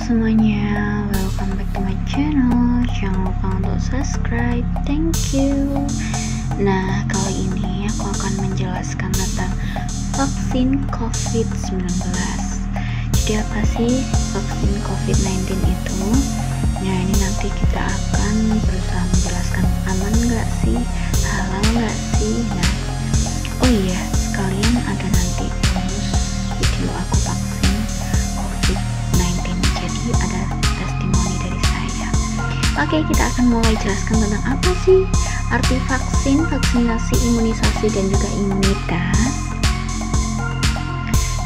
semuanya, welcome back to my channel. Jangan lupa untuk subscribe, thank you. Nah, kali ini aku akan menjelaskan tentang vaksin COVID-19. Jadi apa sih vaksin COVID-19 itu? Nah, ini nanti kita akan berusaha menjelaskan aman nggak sih, halal nggak sih. Nah, oh iya, sekalian ada nanti bonus video aku vaksin COVID-19, jadi ada testimoni dari saya. Oke, kita akan mulai jelaskan tentang apa sih arti vaksin, vaksinasi, imunisasi, dan juga imunitas.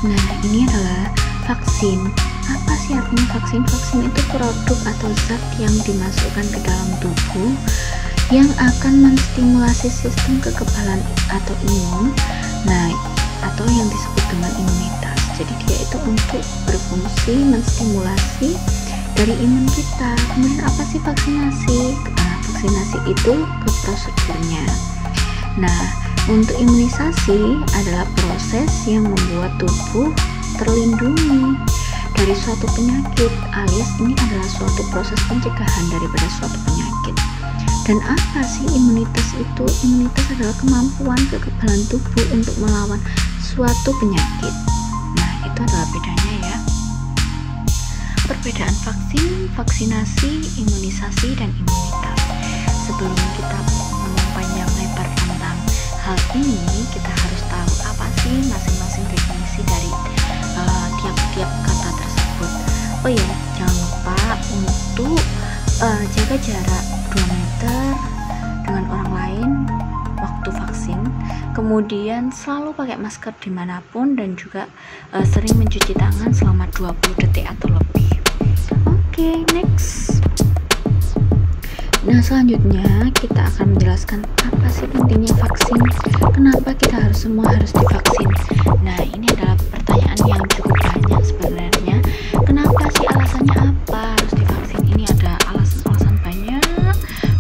Nah, ini adalah vaksin. Apa sih artinya vaksin? Vaksin itu produk atau zat yang dimasukkan ke dalam tubuh yang akan menstimulasi sistem kekebalan atau imun, nah, atau yang disebut dengan imunitas. Jadi dia itu untuk berfungsi menstimulasi dari imun kita. Kemudian apa sih vaksinasi? Nah, vaksinasi itu ke prosedurnya. Nah, untuk imunisasi adalah proses yang membuat tubuh terlindungi dari suatu penyakit, alias ini adalah suatu proses pencegahan daripada suatu penyakit. Dan apa sih imunitas itu? Imunitas adalah kemampuan kekebalan tubuh untuk melawan suatu penyakit. Nah, itu adalah bedanya ya. Perbedaan vaksin, vaksinasi, imunisasi, dan imunitas. Sebelum kita ngomong panjang lebar tentang hal ini, kita harus tahu apa sih masing-masing definisi dari tiap-tiap kata tersebut. Oh ya, jangan lupa untuk jaga jarak 2 meter dengan orang lain waktu vaksin. Kemudian selalu pakai masker dimanapun, dan juga sering mencuci tangan selama 20 detik atau lebih. Oke, next. Nah, selanjutnya kita akan menjelaskan apa sih pentingnya vaksin. Kenapa kita semua harus divaksin? Nah, ini adalah pertanyaan yang cukup banyak sebenarnya. Kenapa sih, alasannya apa harus divaksin? Ini ada alasan-alasan banyak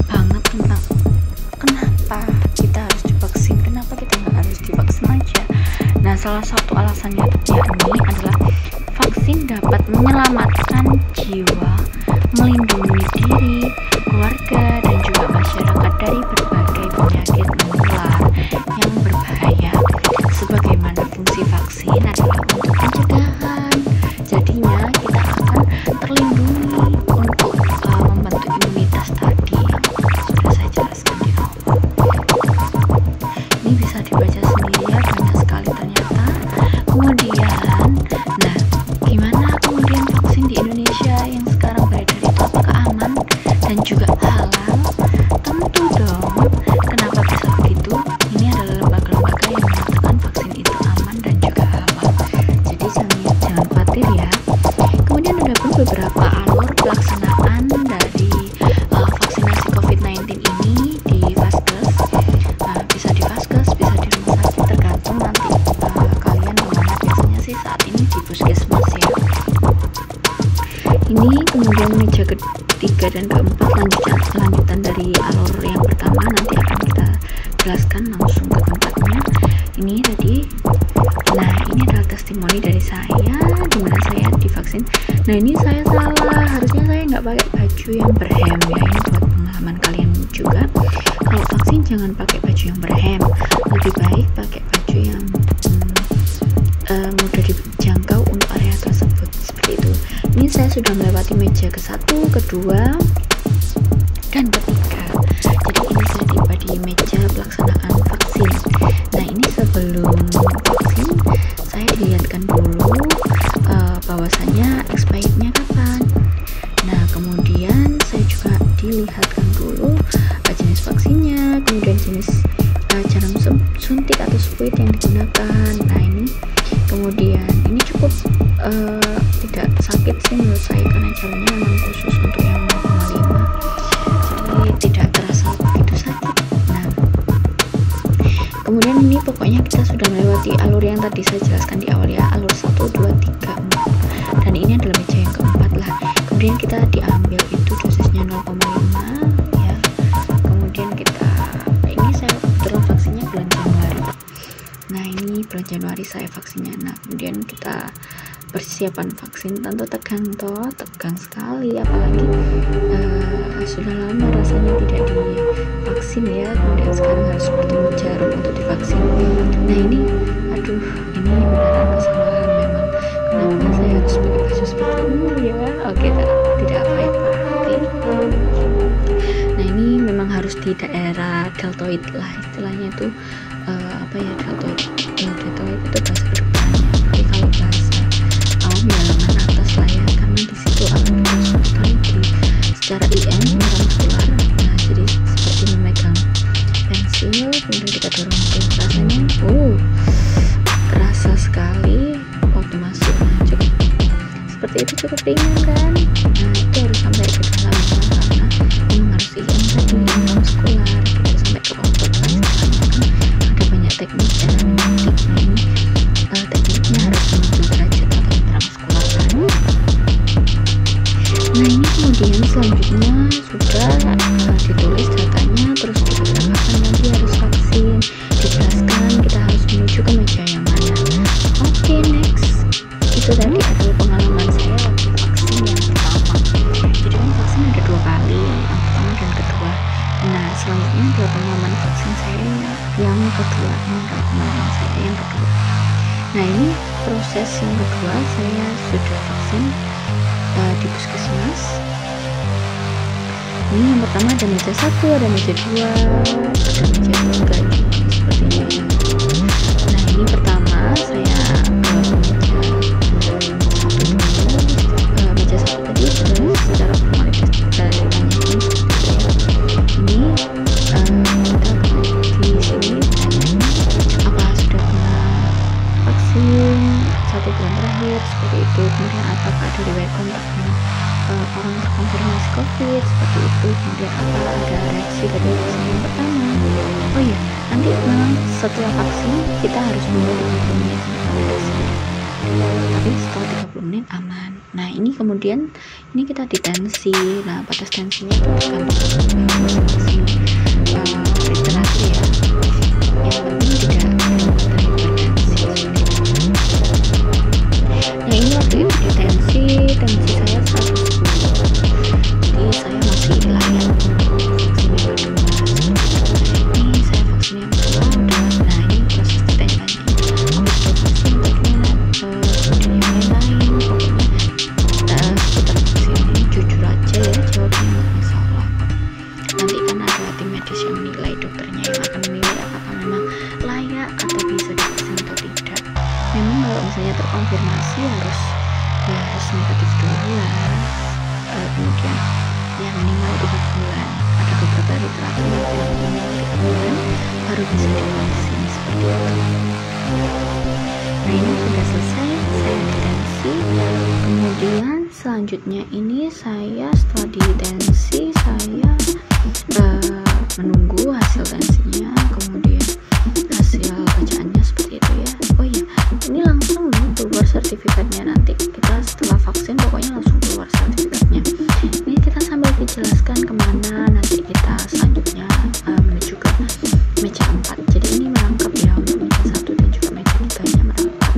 banget tentang kenapa kita harus divaksin. Kenapa kita nggak harus divaksin aja? Nah, salah satu alasannya yakni adalah vaksin dapat menyelamatkan jiwa, melindungi diri, keluarga, dan juga masyarakat dari berbagai penyakit menular yang berbahaya. Sebagaimana fungsi vaksin adalah untuk pencegahan, jadinya kita akan terlindungi untuk membentuk imunitas tadi yang sudah saya jelaskan di awal. Ini bisa dibaca sendiri ya, banyak sekali ternyata. Kemudian, nah, gimana kemudian vaksin di Indonesia yang sekarang beredar itu apakah aman dan juga halal? Tentu dong. Kenapa bisa begitu? Ini adalah lembaga-lembaga yang mengatakan vaksin itu aman dan juga halal. Jadi jangan khawatir ya. Kemudian ada pun beberapa alur pelaksanaan dari vaksinasi COVID-19 ini di Vaskes. Nah, bisa di Vaskes, bisa di rumah sakit, tergantung nanti kalian kemana. Biasanya sih saat ini di puskesmas ya. Ini kemudian meja ketiga dan keempat lanjutan dari alur yang pertama, nanti akan kita jelaskan langsung ke tempatnya. Ini tadi. Nah, ini adalah testimoni dari saya dimana saya divaksin. Nah, ini saya salah, harusnya saya nggak pakai baju yang berhem ya. Ini buat pengalaman kalian juga. Kalau vaksin jangan pakai baju yang berhem, lebih baik pakai baju yang mudah dijangkau untuk area tersebut, seperti itu. Ini saya sudah melewati meja ke-1, ke-2, dan ke-3. Jadi ini saya tiba di meja pelaksanaan vaksin. Nah, ini sebelum vaksin saya dilihatkan dulu bahwasanya expirednya kapan. Nah, kemudian saya juga dilihatkan dulu jenis vaksinnya, kemudian jenis jarum suntik atau spuit yang digunakan. Nah, ini kemudian ini cukup tidak sakit sih menurut saya, karena jarumnya memang khusus untuk yang 0,5, jadi tidak terasa begitu sakit. Nah, kemudian ini pokoknya kita sudah melewati alur yang tadi saya jelaskan di awal ya, alur 1, 2, 3, 4, dan ini adalah meja yang keempat lah. Kemudian kita diambil itu dosisnya 0,5 ya. Kemudian ini saya kebetulan vaksinnya bulan Januari. Nah, ini bulan Januari saya vaksinnya. Nah, kemudian kita persiapan vaksin tentu tegang sekali, apalagi sudah lama rasanya tidak divaksin ya, kemudian sekarang harus bertemu jarum untuk divaksin. Nah ini aduh, ini beneran kesalahan memang, kenapa saya harus pakai baju seperti ini ya. Oke, tidak apa-apa. Nah ini memang harus di daerah deltoid lah istilahnya itu, deltoid itu bahasa kedokterannya. Tapi kalau bahasa awam ya lengan atas lah ya, karena di situ akan sekali secara IM intramuskular. Nah jadi seperti memegang pensil kemudian kita dorong ke rasanya, terasa sekali waktu masuk. Nah cukup seperti itu, cukup ringan kan. Nah itu harus sampai ke dalam ya, karena memang harus IM tadi intramuskular, tidak sampai ke otot kan. Ada banyak teknik cara menyuntik. Nah ini tekniknya harus menuju derajat atau intramuskular kan. Nah ini kemudian selanjutnya sudah ditulis datanya, terus dikatakan nanti harus vaksin, dijelaskan kita harus menuju ke meja yang mana. Oke, next. Itu tadi adalah pengalaman saya waktu vaksin yang pertama. Jadi kan vaksin ada 2 kali, yang pertama dan kedua. Nah selanjutnya adalah pengalaman vaksin saya yang kedua. Ini adalah pengalaman saya yang kedua. Nah ini proses yang kedua, saya sudah vaksin di puskesmas. Ini yang pertama ada meja 1, ada meja 2, ada meja 3 sepertinya ya. Nah ini pertama saya meja 1 tadi sudah secara formalitas kita ditanyain ini kita di sini ditanya apa sudah pernah vaksin 1 bulan terakhir seperti itu, kemudian apakah ada riwayat kontak dengan orang terkonfirmasi COVID seperti itu, kemudian apa ada reaksi dari vaksin yang pertama. Oh iya, nanti memang setelah vaksin kita harus menunggu 30 menit validasi, tapi setelah 30 menit aman. Nah ini kemudian ini kita ditensi. Nah batas tensinya itu tergantung masing-masing literasi ya, yang penting tidak terlalu hipertensi. Nah ini waktu itu tensi saya 110, jadi saya masih layak untuk vaksin yang kedua. Ini saya vaksin yang kedua udah. Nah ini proses ditanya-tanya habis vaksin bagaimana, kemudian yang lain-lain, pokoknya seputar vaksin ini jujur aja ya jawabnya, nggak masalah. Nanti kan ada tim medis yang menilai, dokternya yang akan menilai apakah memang layak atau bisa divaksin atau tidak. Memang kalau misalnya terkonfirmasi harus negatif dulu lah, kemudian ya minimal 3 bulan. Ada beberapa literatur yang bilang minimal 3 bulan baru bisa divaksin seperti itu. Nah ini sudah selesai, saya ditensi. Kemudian selanjutnya ini saya setelah ditensi saya menunggu hasil tensinya, kemudian hasil bacaannya seperti itu ya. Oh iya, ini langsung keluar sertifikatnya. Nanti kita setelah vaksin pokoknya langsung keluar sertifikatnya. Ini kita sambil dijelaskan kemana nanti kita selanjutnya menuju ke meja 4. Jadi ini merangkap ya, untuk meja 1 dan juga meja 3 nya merangkap.